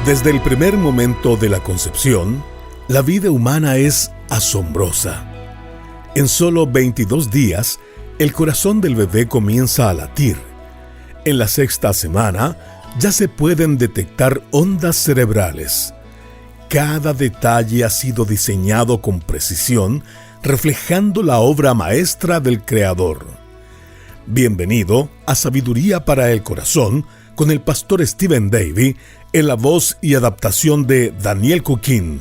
Desde el primer momento de la concepción, la vida humana es asombrosa. En solo 22 días, el corazón del bebé comienza a latir. En la sexta semana, ya se pueden detectar ondas cerebrales. Cada detalle ha sido diseñado con precisión, reflejando la obra maestra del Creador. Bienvenido a Sabiduría para el Corazón, con el pastor Stephen Davey, en la voz y adaptación de Daniel Cuquín.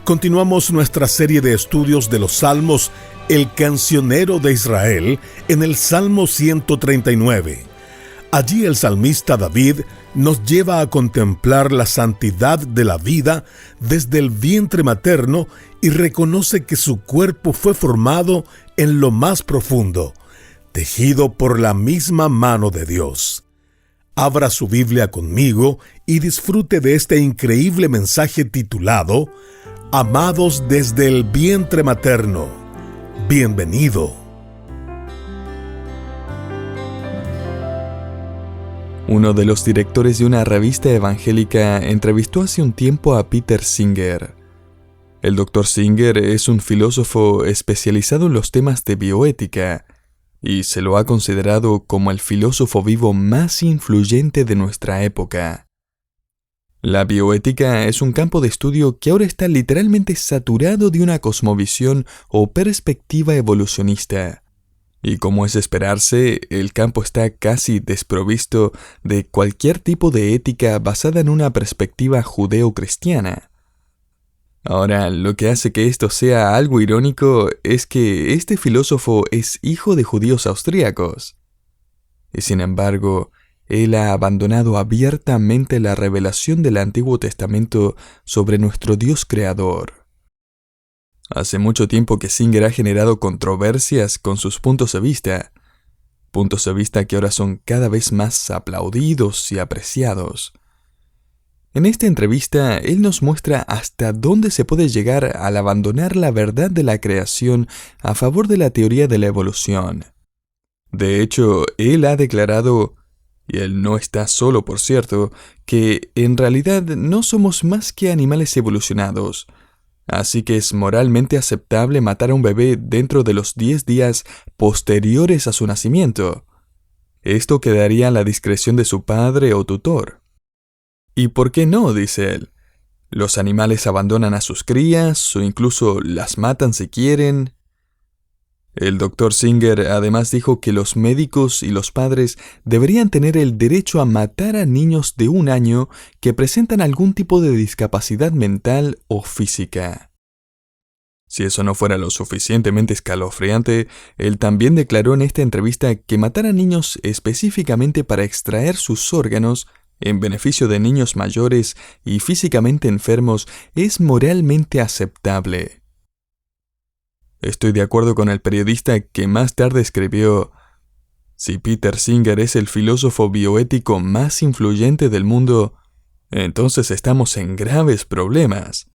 Continuamos nuestra serie de estudios de los Salmos, el cancionero de Israel, en el Salmo 139. Allí el salmista David nos lleva a contemplar la santidad de la vida desde el vientre materno y reconoce que su cuerpo fue formado en lo más profundo, tejido por la misma mano de Dios. Abra su Biblia conmigo y disfrute de este increíble mensaje titulado Amados desde el vientre materno. Bienvenido. Uno de los directores de una revista evangélica entrevistó hace un tiempo a Peter Singer. El Dr. Singer es un filósofo especializado en los temas de bioética y se lo ha considerado como el filósofo vivo más influyente de nuestra época. La bioética es un campo de estudio que ahora está literalmente saturado de una cosmovisión o perspectiva evolucionista. Y como es de esperarse, el campo está casi desprovisto de cualquier tipo de ética basada en una perspectiva judeo-cristiana. Ahora, lo que hace que esto sea algo irónico es que este filósofo es hijo de judíos austríacos. Y sin embargo, él ha abandonado abiertamente la revelación del Antiguo Testamento sobre nuestro Dios creador. Hace mucho tiempo que Singer ha generado controversias con sus puntos de vista que ahora son cada vez más aplaudidos y apreciados. En esta entrevista, él nos muestra hasta dónde se puede llegar al abandonar la verdad de la creación a favor de la teoría de la evolución. De hecho, él ha declarado, y él no está solo por cierto, que en realidad no somos más que animales evolucionados, así que es moralmente aceptable matar a un bebé dentro de los 10 días posteriores a su nacimiento. Esto quedaría a la discreción de su padre o tutor. ¿Y por qué no?, dice él. Los animales abandonan a sus crías o incluso las matan si quieren. El Dr. Singer además dijo que los médicos y los padres deberían tener el derecho a matar a niños de 1 año que presentan algún tipo de discapacidad mental o física. Si eso no fuera lo suficientemente escalofriante, él también declaró en esta entrevista que matar a niños específicamente para extraer sus órganos en beneficio de niños mayores y físicamente enfermos es moralmente aceptable. Estoy de acuerdo con el periodista que más tarde escribió: si Peter Singer es el filósofo bioético más influyente del mundo, entonces estamos en graves problemas.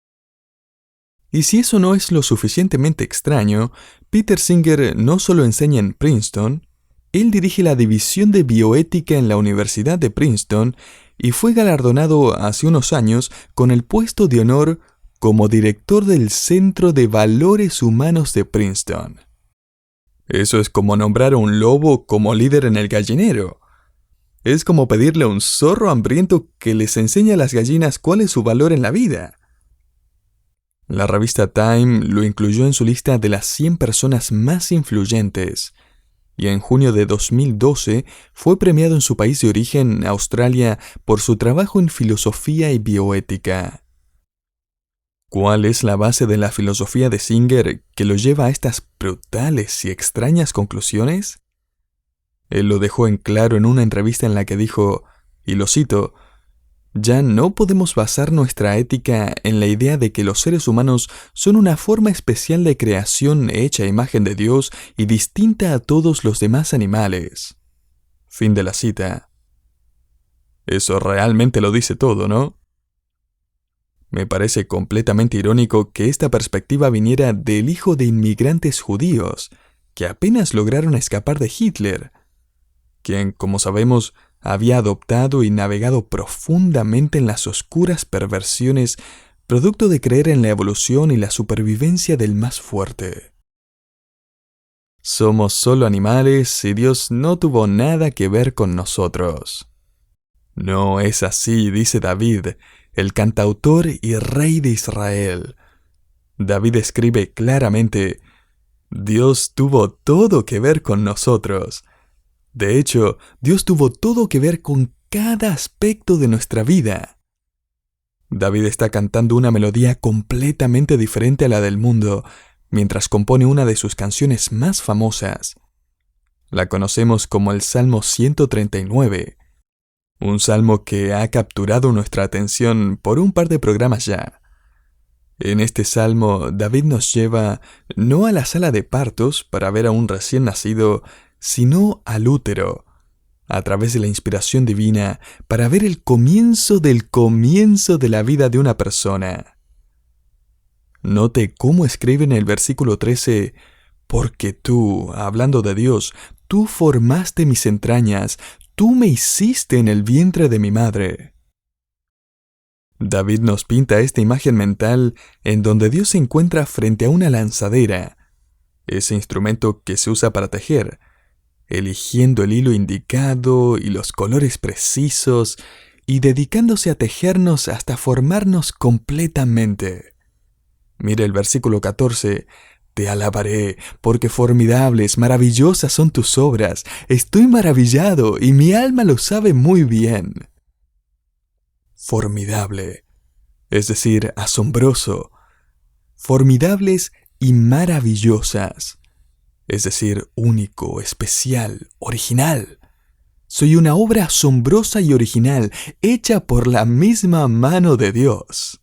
Y si eso no es lo suficientemente extraño, Peter Singer no solo enseña en Princeton, él dirige la división de bioética en la Universidad de Princeton y fue galardonado hace unos años con el puesto de honor como director del Centro de Valores Humanos de Princeton. Eso es como nombrar a un lobo como líder en el gallinero. Es como pedirle a un zorro hambriento que les enseñe a las gallinas cuál es su valor en la vida. La revista Time lo incluyó en su lista de las 100 personas más influyentes, y en junio de 2012 fue premiado en su país de origen, Australia, por su trabajo en filosofía y bioética. ¿Cuál es la base de la filosofía de Singer que lo lleva a estas brutales y extrañas conclusiones? Él lo dejó en claro en una entrevista en la que dijo, y lo cito: ya no podemos basar nuestra ética en la idea de que los seres humanos son una forma especial de creación hecha a imagen de Dios y distinta a todos los demás animales. Fin de la cita. Eso realmente lo dice todo, ¿no? Me parece completamente irónico que esta perspectiva viniera del hijo de inmigrantes judíos, que apenas lograron escapar de Hitler. quien, como sabemos, había adoptado y navegado profundamente en las oscuras perversiones producto de creer en la evolución y la supervivencia del más fuerte. Somos solo animales y Dios no tuvo nada que ver con nosotros. No es así, dice David, el cantautor y rey de Israel. David escribe claramente: Dios tuvo todo que ver con nosotros. De hecho, Dios tuvo todo que ver con cada aspecto de nuestra vida. David está cantando una melodía completamente diferente a la del mundo, mientras compone una de sus canciones más famosas. La conocemos como el Salmo 139, un salmo que ha capturado nuestra atención por un par de programas ya. En este salmo, David nos lleva no a la sala de partos para ver a un recién nacido, sino al útero, a través de la inspiración divina, para ver el comienzo de la vida de una persona. Note cómo escribe en el versículo 13: porque tú, hablando de Dios, tú formaste mis entrañas, tú me hiciste en el vientre de mi madre. David nos pinta esta imagen mental en donde Dios se encuentra frente a una lanzadera, ese instrumento que se usa para tejer, eligiendo el hilo indicado y los colores precisos y dedicándose a tejernos hasta formarnos completamente. Mire el versículo 14. Te alabaré, porque formidables, maravillosas son tus obras. Estoy maravillado y mi alma lo sabe muy bien. Formidable, es decir, asombroso. Formidables y maravillosas, es decir, único, especial, original. Soy una obra asombrosa y original, hecha por la misma mano de Dios.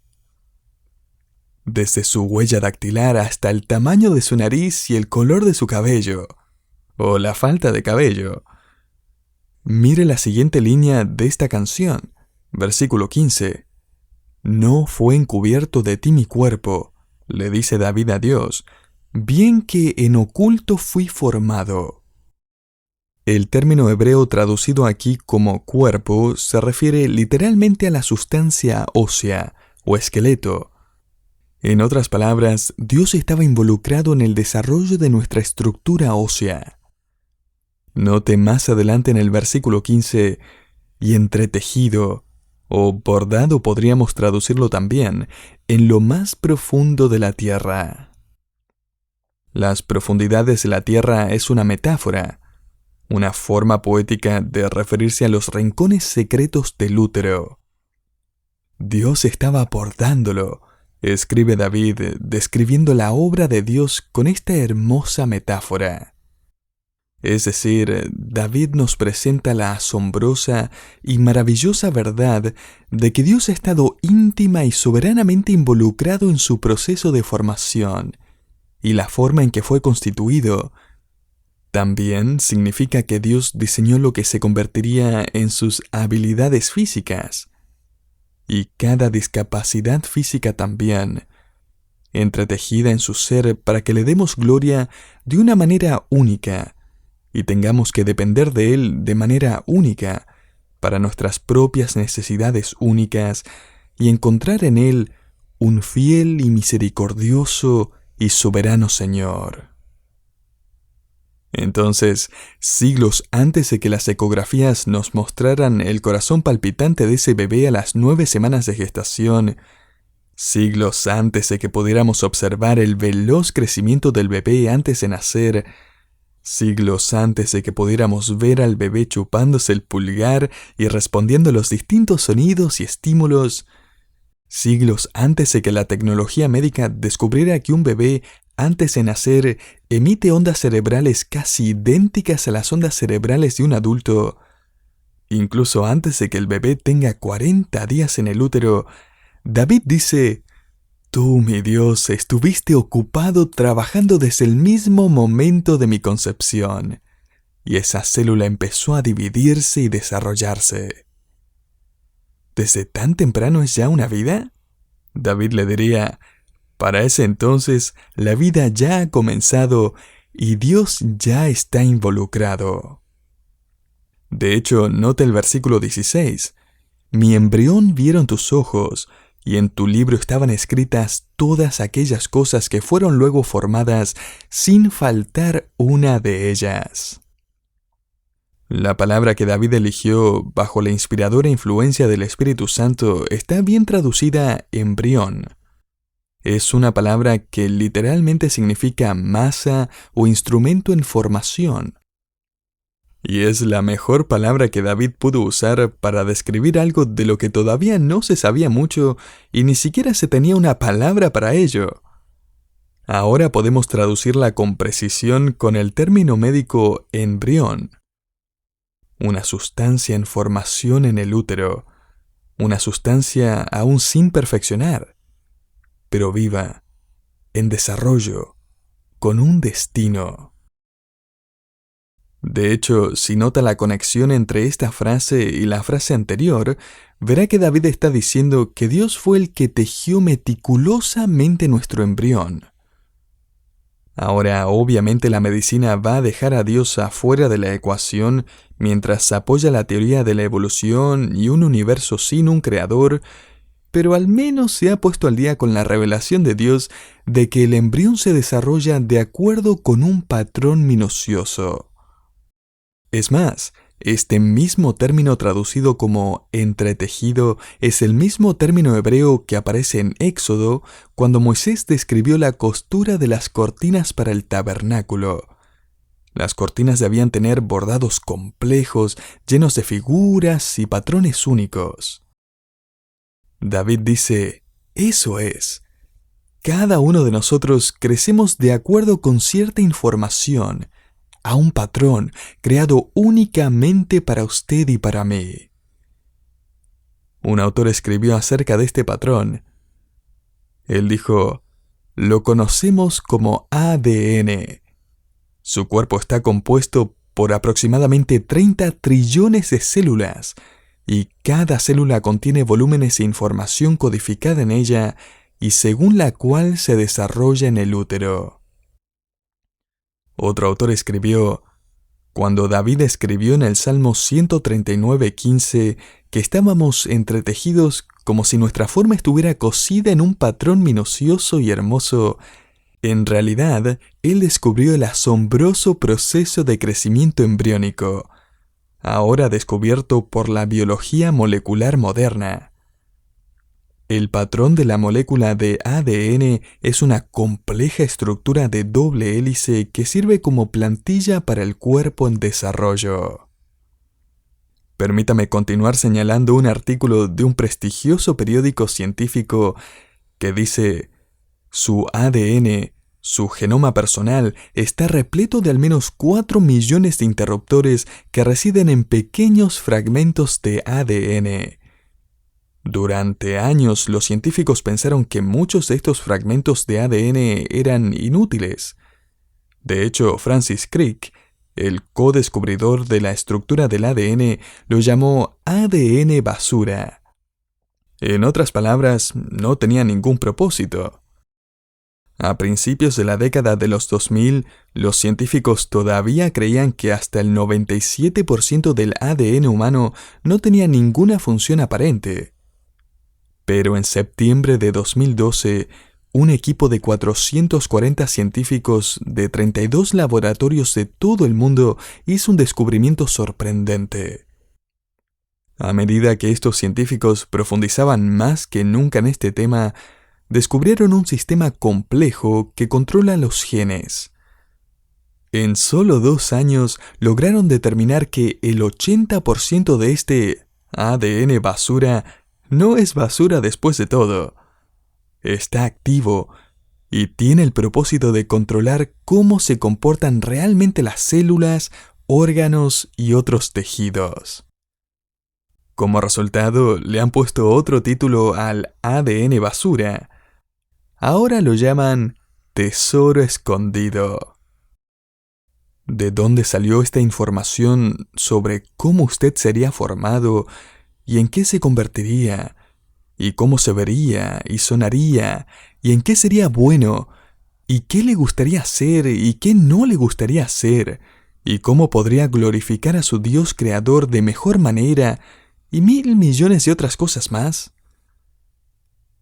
Desde su huella dactilar hasta el tamaño de su nariz y el color de su cabello, o la falta de cabello. Mire la siguiente línea de esta canción, versículo 15. No fue encubierto de ti mi cuerpo, le dice David a Dios, bien que en oculto fui formado. El término hebreo traducido aquí como cuerpo se refiere literalmente a la sustancia ósea o esqueleto. En otras palabras, Dios estaba involucrado en el desarrollo de nuestra estructura ósea. Note más adelante en el versículo 15, y entretejido, o bordado podríamos traducirlo también, en lo más profundo de la tierra. Las profundidades de la tierra es una metáfora, una forma poética de referirse a los rincones secretos del útero. Dios estaba bordándolo, escribe David, describiendo la obra de Dios con esta hermosa metáfora. Es decir, David nos presenta la asombrosa y maravillosa verdad de que Dios ha estado íntima y soberanamente involucrado en su proceso de formación y la forma en que fue constituido. También significa que Dios diseñó lo que se convertiría en sus habilidades físicas, y cada discapacidad física también, entretejida en su ser para que le demos gloria de una manera única, y tengamos que depender de Él de manera única, para nuestras propias necesidades únicas, y encontrar en Él un fiel y misericordioso y soberano Señor. Entonces, siglos antes de que las ecografías nos mostraran el corazón palpitante de ese bebé a las 9 semanas de gestación, siglos antes de que pudiéramos observar el veloz crecimiento del bebé antes de nacer, siglos antes de que pudiéramos ver al bebé chupándose el pulgar y respondiendo a los distintos sonidos y estímulos, siglos antes de que la tecnología médica descubriera que un bebé antes de nacer emite ondas cerebrales casi idénticas a las ondas cerebrales de un adulto, incluso antes de que el bebé tenga 40 días en el útero, David dice: Tú, mi Dios, estuviste ocupado trabajando desde el mismo momento de mi concepción, y esa célula empezó a dividirse y desarrollarse. ¿Desde tan temprano es ya una vida? David le diría: para ese entonces la vida ya ha comenzado y Dios ya está involucrado. De hecho, nota el versículo 16. Mi embrión vieron tus ojos, y en tu libro estaban escritas todas aquellas cosas que fueron luego formadas, sin faltar una de ellas. La palabra que David eligió bajo la inspiradora influencia del Espíritu Santo está bien traducida embrión. Es una palabra que literalmente significa masa o instrumento en formación. Y es la mejor palabra que David pudo usar para describir algo de lo que todavía no se sabía mucho y ni siquiera se tenía una palabra para ello. Ahora podemos traducirla con precisión con el término médico embrión. Una sustancia en formación en el útero, una sustancia aún sin perfeccionar, pero viva, en desarrollo, con un destino. De hecho, si nota la conexión entre esta frase y la frase anterior, verá que David está diciendo que Dios fue el que tejió meticulosamente nuestro embrión. Ahora, obviamente la medicina va a dejar a Dios afuera de la ecuación mientras apoya la teoría de la evolución y un universo sin un creador, pero al menos se ha puesto al día con la revelación de Dios de que el embrión se desarrolla de acuerdo con un patrón minucioso. Es más, este mismo término traducido como entretejido es el mismo término hebreo que aparece en Éxodo cuando Moisés describió la costura de las cortinas para el tabernáculo. Las cortinas debían tener bordados complejos, llenos de figuras y patrones únicos. David dice, eso es. Cada uno de nosotros crecemos de acuerdo con cierta información, a un patrón creado únicamente para usted y para mí. Un autor escribió acerca de este patrón. Él dijo, lo conocemos como ADN. Su cuerpo está compuesto por aproximadamente 30 trillones de células, y cada célula contiene volúmenes e información codificada en ella y según la cual se desarrolla en el útero. Otro autor escribió, cuando David escribió en el Salmo 139:15 que estábamos entretejidos como si nuestra forma estuviera cosida en un patrón minucioso y hermoso, en realidad él descubrió el asombroso proceso de crecimiento embriónico, ahora descubierto por la biología molecular moderna. El patrón de la molécula de ADN es una compleja estructura de doble hélice que sirve como plantilla para el cuerpo en desarrollo. Permítame continuar señalando un artículo de un prestigioso periódico científico que dice: su ADN, su genoma personal, está repleto de al menos 4 millones de interruptores que residen en pequeños fragmentos de ADN. Durante años, los científicos pensaron que muchos de estos fragmentos de ADN eran inútiles. De hecho, Francis Crick, el co-descubridor de la estructura del ADN, lo llamó ADN basura. En otras palabras, no tenía ningún propósito. A principios de la década de los 2000, los científicos todavía creían que hasta el 97% del ADN humano no tenía ninguna función aparente. Pero en septiembre de 2012, un equipo de 440 científicos de 32 laboratorios de todo el mundo hizo un descubrimiento sorprendente. A medida que estos científicos profundizaban más que nunca en este tema, descubrieron un sistema complejo que controla los genes. En solo 2 años lograron determinar que el 80% de este ADN basura no es basura después de todo. Está activo y tiene el propósito de controlar cómo se comportan realmente las células, órganos y otros tejidos. Como resultado, le han puesto otro título al ADN basura. Ahora lo llaman tesoro escondido. ¿De dónde salió esta información sobre cómo usted sería formado y en qué se convertiría, y cómo se vería y sonaría, y en qué sería bueno, y qué le gustaría hacer y qué no le gustaría hacer, y cómo podría glorificar a su Dios creador de mejor manera y 1.000 millones de otras cosas más.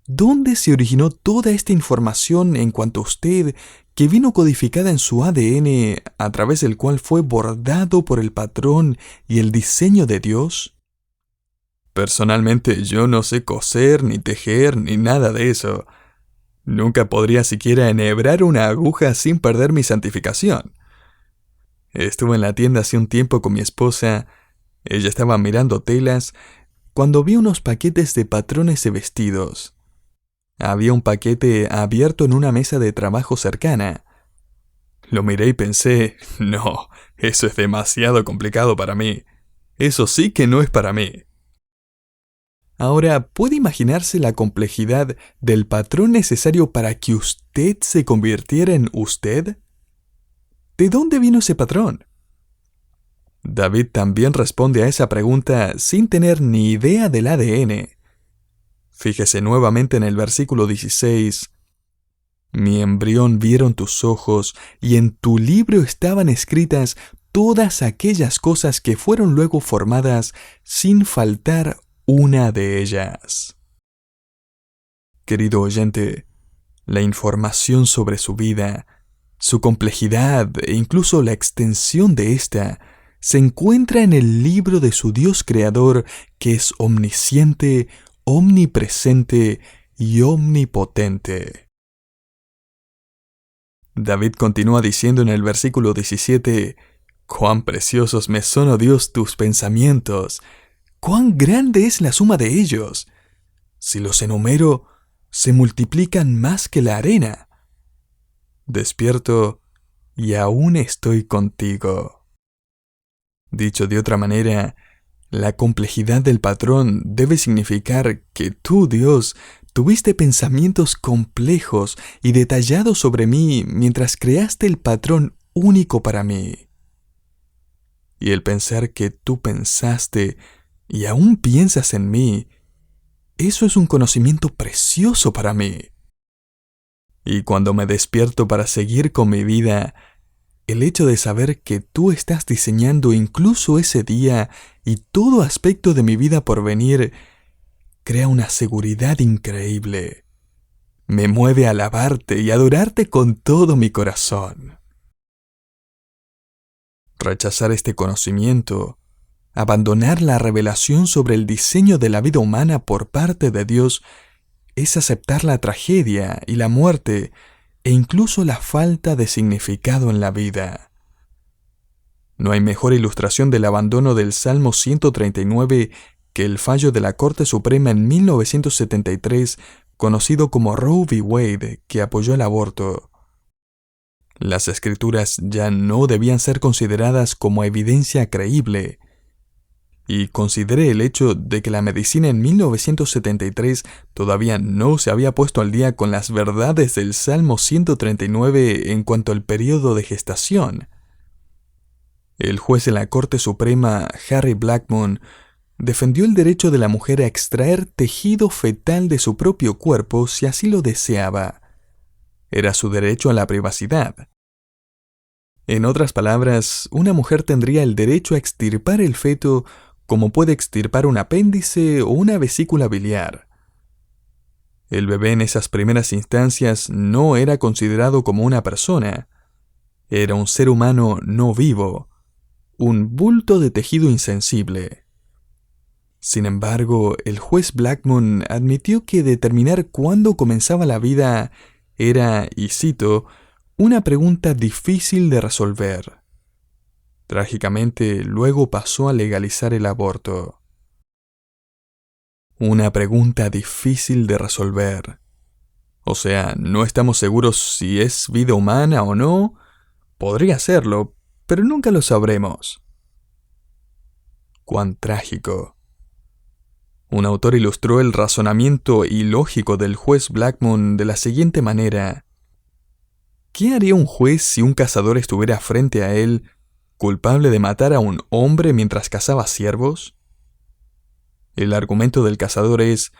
¿Dónde se originó toda esta información en cuanto a usted que vino codificada en su ADN a través del cual fue bordado por el patrón y el diseño de Dios? Personalmente yo no sé coser, ni tejer, ni nada de eso. Nunca podría siquiera enhebrar una aguja sin perder mi santificación. Estuve en la tienda hace un tiempo con mi esposa. Ella estaba mirando telas cuando vi unos paquetes de patrones de vestidos. Había un paquete abierto en una mesa de trabajo cercana. Lo miré y pensé, no, eso es demasiado complicado para mí. Eso sí que no es para mí. Ahora, ¿puede imaginarse la complejidad del patrón necesario para que usted se convirtiera en usted? ¿De dónde vino ese patrón? David también responde a esa pregunta sin tener ni idea del ADN. Fíjese nuevamente en el versículo 16. Mi embrión vieron tus ojos, y en tu libro estaban escritas todas aquellas cosas que fueron luego formadas sin faltar una de ellas. Querido oyente, la información sobre su vida, su complejidad e incluso la extensión de esta se encuentra en el libro de su Dios creador, que es omnisciente, omnipresente y omnipotente. David continúa diciendo en el versículo 17, «Cuán preciosos me son, oh Dios, tus pensamientos, cuán grande es la suma de ellos. Si los enumero, se multiplican más que la arena. Despierto y aún estoy contigo». Dicho de otra manera, la complejidad del patrón debe significar que tú, Dios, tuviste pensamientos complejos y detallados sobre mí mientras creaste el patrón único para mí. Y el pensar que tú pensaste y aún piensas en mí, eso es un conocimiento precioso para mí. Y cuando me despierto para seguir con mi vida, el hecho de saber que tú estás diseñando incluso ese día y todo aspecto de mi vida por venir, crea una seguridad increíble. Me mueve a alabarte y adorarte con todo mi corazón. Rechazar este conocimiento, abandonar la revelación sobre el diseño de la vida humana por parte de Dios, es aceptar la tragedia y la muerte e incluso la falta de significado en la vida. No hay mejor ilustración del abandono del Salmo 139 que el fallo de la Corte Suprema en 1973, conocido como Roe v. Wade, que apoyó el aborto. Las escrituras ya no debían ser consideradas como evidencia creíble, y consideré el hecho de que la medicina en 1973 todavía no se había puesto al día con las verdades del Salmo 139 en cuanto al periodo de gestación. El juez de la Corte Suprema, Harry Blackmun, defendió el derecho de la mujer a extraer tejido fetal de su propio cuerpo si así lo deseaba. Era su derecho a la privacidad. En otras palabras, una mujer tendría el derecho a extirpar el feto como puede extirpar un apéndice o una vesícula biliar. El bebé en esas primeras instancias no era considerado como una persona. Era un ser humano no vivo, un bulto de tejido insensible. Sin embargo, el juez Blackmun admitió que determinar cuándo comenzaba la vida era, y cito, una pregunta difícil de resolver. Trágicamente, luego pasó a legalizar el aborto. Una pregunta difícil de resolver. O sea, no estamos seguros si es vida humana o no. Podría serlo, pero nunca lo sabremos. Cuán trágico. Un autor ilustró el razonamiento ilógico del juez Blackmun de la siguiente manera. ¿Qué haría un juez si un cazador estuviera frente a él, culpable de matar a un hombre mientras cazaba ciervos? El argumento del cazador es,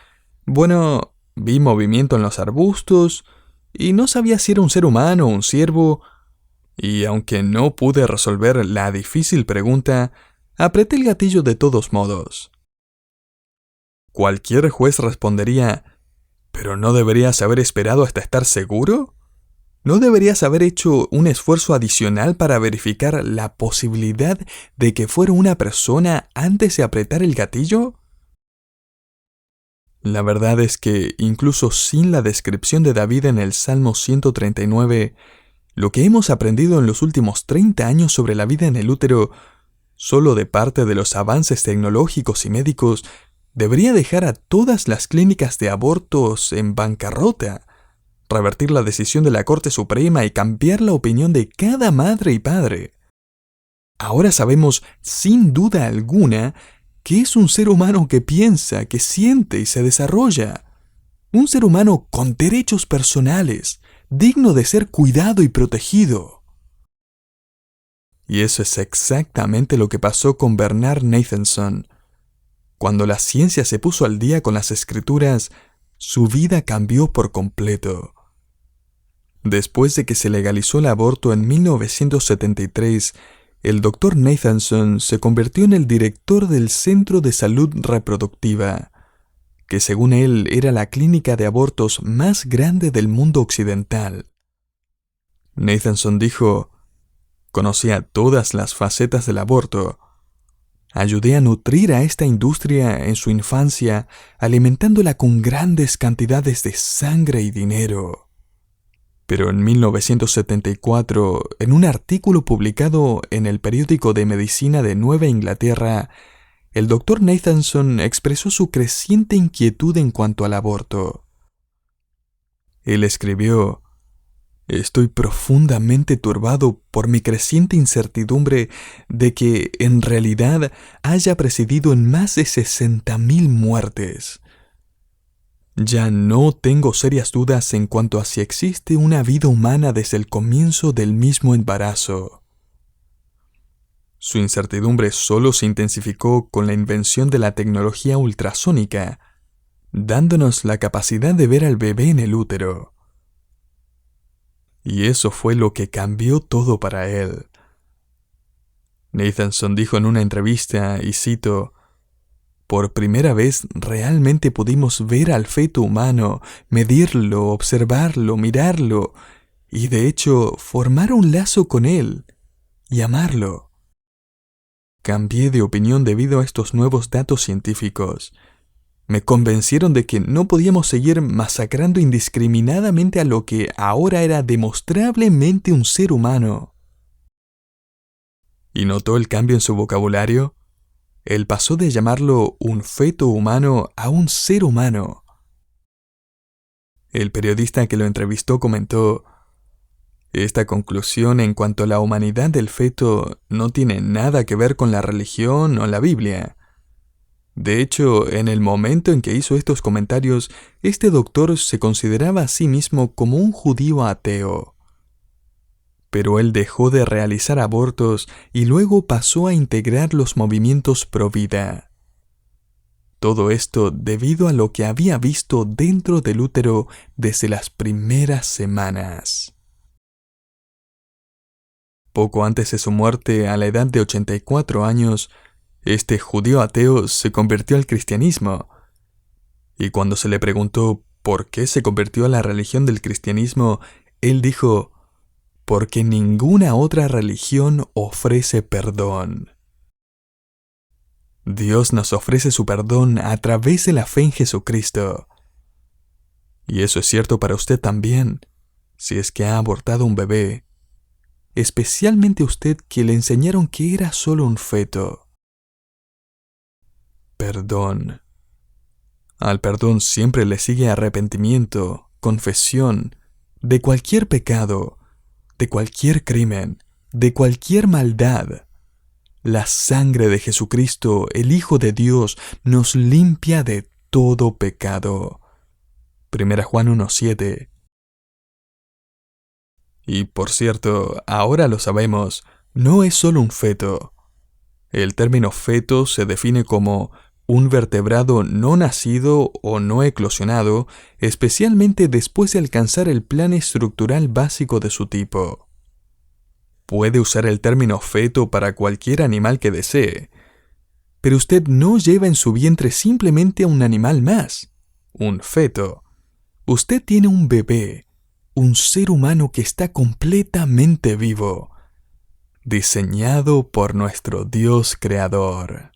bueno, vi movimiento en los arbustos y no sabía si era un ser humano o un ciervo, Y aunque no pude resolver la difícil pregunta, apreté el gatillo de todos modos. Cualquier juez respondería: ¿pero no deberías haber esperado hasta estar seguro? ¿No deberías haber hecho un esfuerzo adicional para verificar la posibilidad de que fuera una persona antes de apretar el gatillo? La verdad es que, incluso sin la descripción de David en el Salmo 139, lo que hemos aprendido en los últimos 30 años sobre la vida en el útero, solo de parte de los avances tecnológicos y médicos, debería dejar a todas las clínicas de abortos en bancarrota, revertir la decisión de la Corte Suprema y cambiar la opinión de cada madre y padre. Ahora sabemos, sin duda alguna, que es un ser humano que piensa, que siente y se desarrolla. Un ser humano con derechos personales, digno de ser cuidado y protegido. Y eso es exactamente lo que pasó con Bernard Nathanson. Cuando la ciencia se puso al día con las escrituras, su vida cambió por completo. Después de que se legalizó el aborto en 1973, el Dr. Nathanson se convirtió en el director del Centro de Salud Reproductiva, que según él era la clínica de abortos más grande del mundo occidental. Nathanson dijo: «Conocía todas las facetas del aborto. Ayudé a nutrir a esta industria en su infancia, alimentándola con grandes cantidades de sangre y dinero». Pero en 1974, en un artículo publicado en el periódico de medicina de Nueva Inglaterra, el Dr. Nathanson expresó su creciente inquietud en cuanto al aborto. Él escribió: «Estoy profundamente turbado por mi creciente incertidumbre de que, en realidad, haya presidido en más de 60.000 muertes. Ya no tengo serias dudas en cuanto a si existe una vida humana desde el comienzo del mismo embarazo». Su incertidumbre solo se intensificó con la invención de la tecnología ultrasónica, dándonos la capacidad de ver al bebé en el útero. Y eso fue lo que cambió todo para él. Nathanson dijo en una entrevista, y cito: «Por primera vez realmente pudimos ver al feto humano, medirlo, observarlo, mirarlo, y de hecho formar un lazo con él y amarlo. Cambié de opinión debido a estos nuevos datos científicos. Me convencieron de que no podíamos seguir masacrando indiscriminadamente a lo que ahora era demostrablemente un ser humano». ¿Y notó el cambio en su vocabulario? Él pasó de llamarlo un feto humano a un ser humano. El periodista que lo entrevistó comentó: «Esta conclusión en cuanto a la humanidad del feto no tiene nada que ver con la religión o la Biblia. De hecho, en el momento en que hizo estos comentarios, este doctor se consideraba a sí mismo como un judío ateo. Pero él dejó de realizar abortos y luego pasó a integrar los movimientos pro vida. Todo esto debido a lo que había visto dentro del útero desde las primeras semanas». Poco antes de su muerte, a la edad de 84 años, este judío ateo se convirtió al cristianismo. Y cuando se le preguntó por qué se convirtió a la religión del cristianismo, él dijo: «Porque ninguna otra religión ofrece perdón». Dios nos ofrece su perdón a través de la fe en Jesucristo. Y eso es cierto para usted también, si es que ha abortado un bebé, especialmente usted que le enseñaron que era solo un feto. Perdón. Al perdón siempre le sigue arrepentimiento, confesión, de cualquier pecado, de cualquier crimen, de cualquier maldad. La sangre de Jesucristo, el Hijo de Dios, nos limpia de todo pecado. 1 Juan 1:7. Y por cierto, ahora lo sabemos, no es solo un feto. El término feto se define como un vertebrado no nacido o no eclosionado, especialmente después de alcanzar el plan estructural básico de su tipo. puede usar el término feto para cualquier animal que desee. Pero usted no lleva en su vientre simplemente a un animal más, un feto. Usted tiene un bebé, un ser humano que está completamente vivo, diseñado por nuestro Dios creador.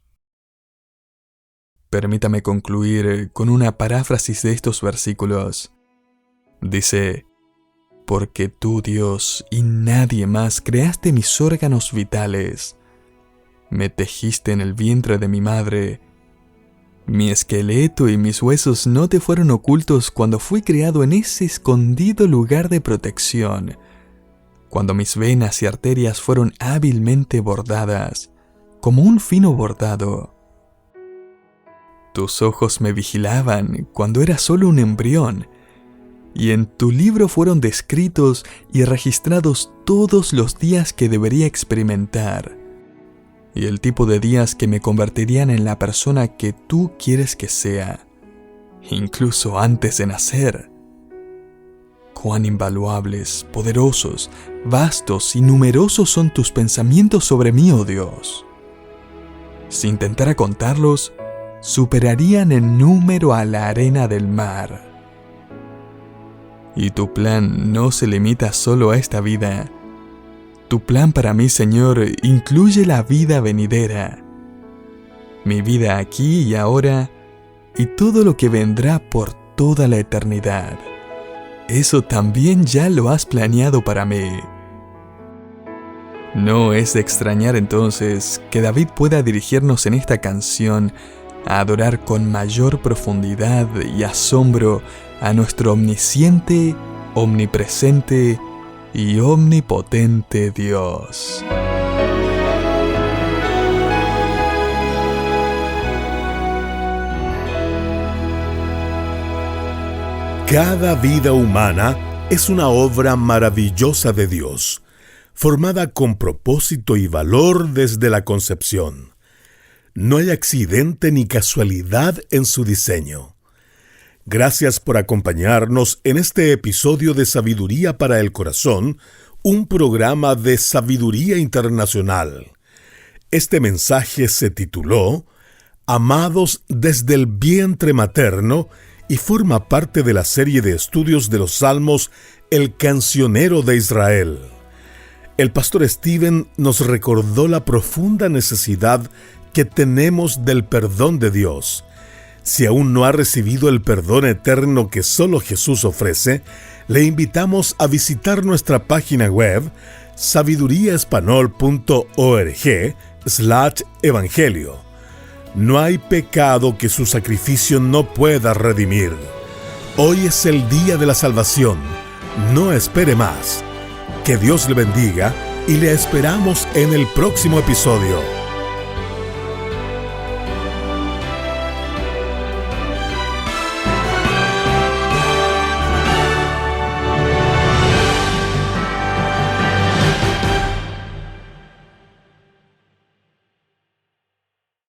Permítame concluir con una paráfrasis de estos versículos. Dice: porque tú, Dios, y nadie más, creaste mis órganos vitales. Me tejiste en el vientre de mi madre. Mi esqueleto y mis huesos no te fueron ocultos cuando fui creado en ese escondido lugar de protección, cuando mis venas y arterias fueron hábilmente bordadas, como un fino bordado. Tus ojos me vigilaban cuando era solo un embrión, y en tu libro fueron descritos y registrados todos los días que debería experimentar, y el tipo de días que me convertirían en la persona que tú quieres que sea, incluso antes de nacer. Cuán invaluables, poderosos, vastos y numerosos son tus pensamientos sobre mí, oh Dios. Si intentara contarlos, superarían en número a la arena del mar. Y tu plan no se limita solo a esta vida. Tu plan para mí, Señor, incluye la vida venidera, mi vida aquí y ahora, y todo lo que vendrá por toda la eternidad. Eso también ya lo has planeado para mí. No es de extrañar entonces que David pueda dirigirnos en esta canción a adorar con mayor profundidad y asombro a nuestro omnisciente, omnipresente y omnipotente Dios. Cada vida humana es una obra maravillosa de Dios, formada con propósito y valor desde la concepción. No hay accidente ni casualidad en su diseño. Gracias por acompañarnos en este episodio de Sabiduría para el Corazón, un programa de Sabiduría Internacional. Este mensaje se tituló Amados desde el vientre materno y forma parte de la serie de estudios de los Salmos El Cancionero de Israel. El pastor Steven nos recordó la profunda necesidad que tenemos del perdón de Dios. Si aún no ha recibido el perdón eterno que solo Jesús ofrece, le invitamos a visitar nuestra página web sabiduriaespanol.org/evangelio. No hay pecado que su sacrificio no pueda redimir. Hoy es el día de la salvación. No espere más. Que Dios le bendiga y le esperamos en el próximo episodio.